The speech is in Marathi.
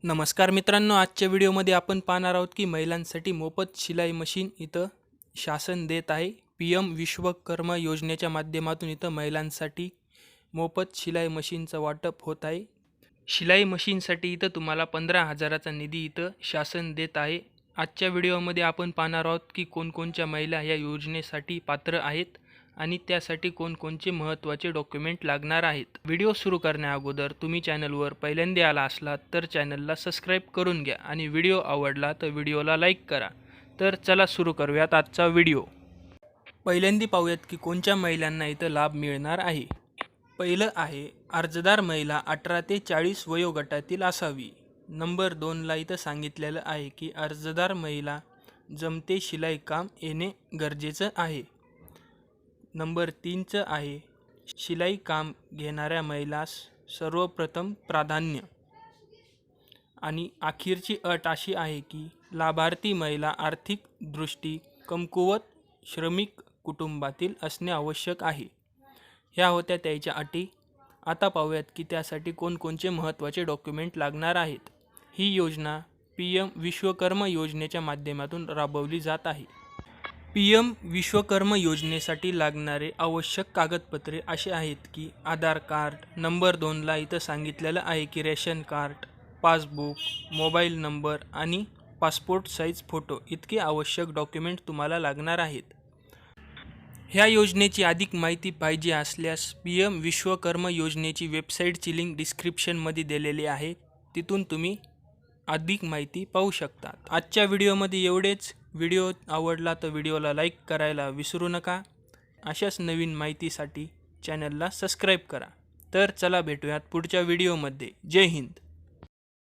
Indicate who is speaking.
Speaker 1: नमस्कार मित्रांनो, आजच्या व्हिडिओमध्ये आपण पाहणार आहोत की महिलांसाठी मोफत शिलाई मशीन इथं शासन देत आहे. PM विश्वकर्मा योजनेच्या माध्यमातून इथं महिलांसाठी मोफत शिलाई मशीनचं वाटप होत आहे. शिलाई मशीनसाठी इथं तुम्हाला 15,000चा निधी इथं शासन देत आहे. आजच्या व्हिडिओमध्ये आपण पाहणार आहोत की कोणकोणत्या महिला या योजनेसाठी पात्र आहेत आणि त्यासाठी कोणकोणते महत्त्वाचे डॉक्युमेंट लागणार आहेत. व्हिडिओ सुरू करण्याअगोदर तुम्ही चॅनलवर पहिल्यांदा आला असलात तर चॅनलला सबस्क्राईब करून घ्या आणि व्हिडिओ आवडला तर व्हिडिओला लाईक करा. तर चला सुरू करूयात आजचा व्हिडिओ. पहिल्यांदा पाहूयात की कोणत्या महिलांना इथं लाभ मिळणार आहे. पहिलं आहे, अर्जदार महिला 18 ते 40 वयोगटातील असावी. नंबर 2ला इथं सांगितलेलं आहे की अर्जदार महिला जमते शिलाई काम येणे गरजेचं आहे. नंबर 3चं आहे, शिलाई काम घेणाऱ्या महिलास सर्वप्रथम प्राधान्य. आणि अखेरची अट अशी आहे की लाभार्थी महिला आर्थिक दृष्टी कमकुवत श्रमिक कुटुंबातील असणे आवश्यक आहे. ह्या होत्या त्याच्या अटी. आता पाहूयात की त्यासाठी कोणकोणते महत्त्वाचे डॉक्युमेंट लागणार आहेत. ही योजना PM विश्वकर्मा योजनेच्या माध्यमातून राबवली जात आहे. PM विश्वकर्मा योजनेसाठी लागणारे आवश्यक कागदपत्रे असे आहेत की आधार कार्ड. नंबर 2ला इथं सांगितलेलं आहे की ration card, passbook, mobile number आणि पासपोर्ट साईज फोटो इतके आवश्यक डॉक्युमेंट तुम्हाला लागणार आहेत. ह्या योजनेची अधिक माहिती पाहिजे असल्यास PM विश्वकर्मा योजनेची वेबसाईटची लिंक डिस्क्रिप्शनमध्ये दिलेली आहे. तिथून तुम्ही अधिक माहिती पाहू शकता. आजच्या व्हिडिओमध्ये एवढेच. व्हिडिओ आवडला तर व्हिडिओला लाईक करायला विसरू नका. अशाच नवीन माहितीसाठी चॅनलला सबस्क्राईब करा. तर चला भेटूयात पुढच्या व्हिडिओमध्ये. जय हिंद.